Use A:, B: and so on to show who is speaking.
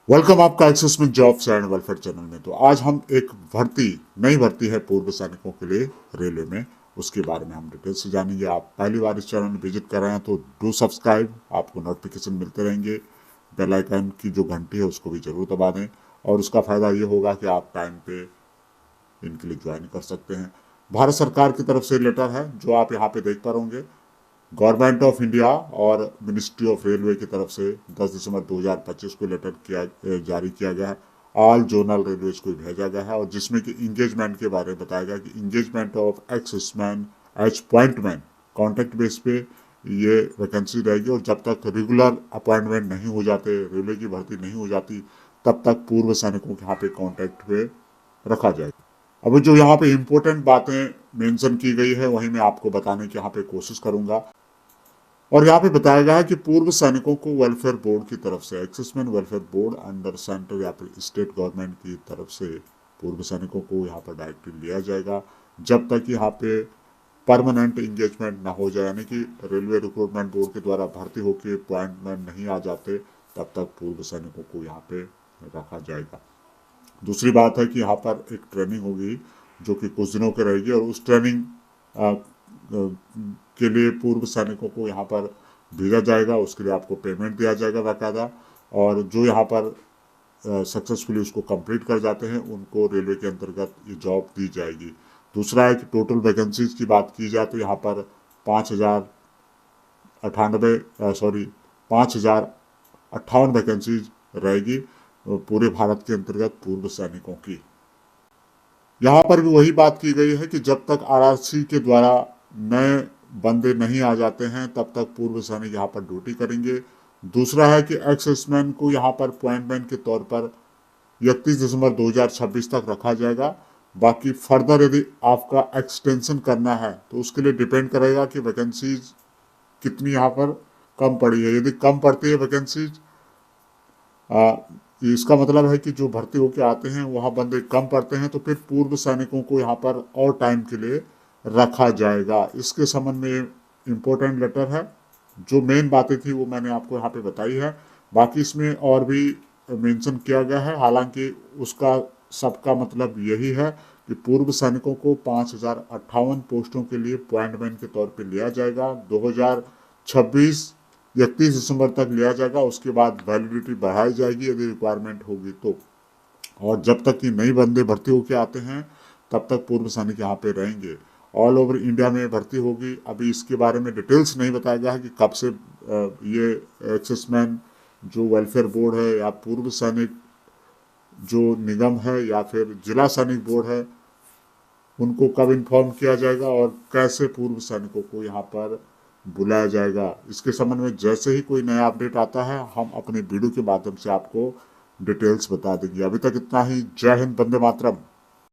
A: Welcome आपका access में jobs and welfare channel में। तो आज हम एक नई भर्ती है पूर्व सैनिकों के लिए रेलवे में, उसके बारे में हम डिटेल से जानेंगे। आप पहली बार इस चैनल में विजिट कर रहे हैं तो डू सब्सक्राइब, आपको नोटिफिकेशन मिलते रहेंगे। बेल आइकन की जो घंटी है उसको भी जरूर दबा दें, और उसका फ़ायदा ये होगा कि आप टाइम पे इनके लिए ज्वाइन कर सकते हैं। भारत सरकार की तरफ से लेटर है जो आप यहाँ पे देख पा होंगे। गवर्नमेंट ऑफ इंडिया और मिनिस्ट्री ऑफ रेलवे की तरफ से 10 दिसंबर 2025 को जारी किया गया है। ऑल जोनल रेलवेज को भेजा गया है, और जिसमें कि इंगेजमेंट के बारे में बताया गया कि engagement of axeman H pointman contract base पे ये वैकेंसी रहेगी। और जब तक रेगुलर अपॉइंटमेंट नहीं हो जाते, रेलवे की भर्ती नहीं हो जाती, तब तक पूर्व सैनिकों के यहाँ पे कॉन्ट्रैक्ट पे रखा जाएगा। अभी जो यहाँ पे इम्पोर्टेंट बातें मेंशन की गई है वही मैं आपको बताने की यहाँ पे कोशिश करूंगा। और यहाँ पे बताया गया है कि पूर्व सैनिकों को वेलफेयर बोर्ड की तरफ से, एक्सिसमैन वेलफेयर बोर्ड अंडर सेंट्रल या फिर स्टेट गवर्नमेंट की तरफ से पूर्व सैनिकों को यहाँ पर डायरेक्टली लिया जाएगा जब तक यहाँ पे परमानेंट इंगेजमेंट ना हो जाए, यानी कि रेलवे रिक्रूटमेंट बोर्ड के द्वारा भर्ती होकर अपॉइंटमेंट नहीं आ जाते, तब तक पूर्व सैनिकों को यहाँ पे रखा जाएगा। दूसरी बात है कि यहाँ पर एक ट्रेनिंग होगी जो कि कुछ दिनों की रहेगी, और उस ट्रेनिंग के लिए पूर्व सैनिकों को यहाँ पर भेजा जाएगा। उसके लिए आपको पेमेंट दिया जाएगा बाकायदा, और जो यहाँ पर सक्सेसफुली उसको कंप्लीट कर जाते हैं उनको रेलवे के अंतर्गत ये जॉब दी जाएगी। दूसरा है कि टोटल वैकेंसीज की बात की जाए तो यहाँ पर 5,058 वैकेंसीज रहेगी पूरे भारत के अंतर्गत पूर्व सैनिकों की। यहाँ पर भी वही बात की गई है कि जब तक आरआरसी के द्वारा नए बंदे नहीं आ जाते हैं तब तक पूर्व सैनिक यहाँ पर ड्यूटी करेंगे। दूसरा है कि एक्स सर्विसमैन को यहाँ पर अपॉइंटमेंट के तौर पर 31 दिसंबर 2026 तक रखा जाएगा। बाकी फर्दर यदि आपका एक्सटेंशन करना है तो उसके लिए डिपेंड करेगा कि वैकेंसीज कितनी यहाँ पर कम पड़ी है। यदि कम पड़ती है वैकेंसीज, इसका मतलब है कि जो भर्ती होकर आते हैं वहाँ बंदे कम पड़ते हैं, तो फिर पूर्व सैनिकों को यहाँ पर और टाइम के लिए रखा जाएगा। इसके संबंध में इम्पोर्टेंट लेटर है। जो मेन बातें थी वो मैंने आपको यहाँ पे बताई है। बाकी इसमें और भी मेंशन किया गया है, हालांकि उसका सबका मतलब यही है कि पूर्व सैनिकों को 5,058 पोस्टों के लिए अपॉइंटमेंट के तौर पे लिया जाएगा। 2026 31 दिसंबर तक लिया जाएगा, उसके बाद वैलिडिटी बढ़ाई जाएगी यदि रिक्वायरमेंट होगी तो। और जब तक कि नई बंदे भर्ती होकर आते हैं तब तक पूर्व सैनिक यहाँ पे रहेंगे। ऑल ओवर इंडिया में भर्ती होगी। अभी इसके बारे में डिटेल्स नहीं बताया गया है कि कब से ये एक्सेसमैन जो वेलफेयर बोर्ड है या पूर्व सैनिक जो निगम है या फिर जिला सैनिक बोर्ड है उनको कब इन्फॉर्म किया जाएगा और कैसे पूर्व सैनिकों को यहाँ पर बुलाया जाएगा। इसके संबंध में जैसे ही कोई नया अपडेट आता है हम अपने वीडियो के माध्यम से आपको डिटेल्स बता देंगे। अभी तक इतना ही। जय हिंद, वंदे मातरम।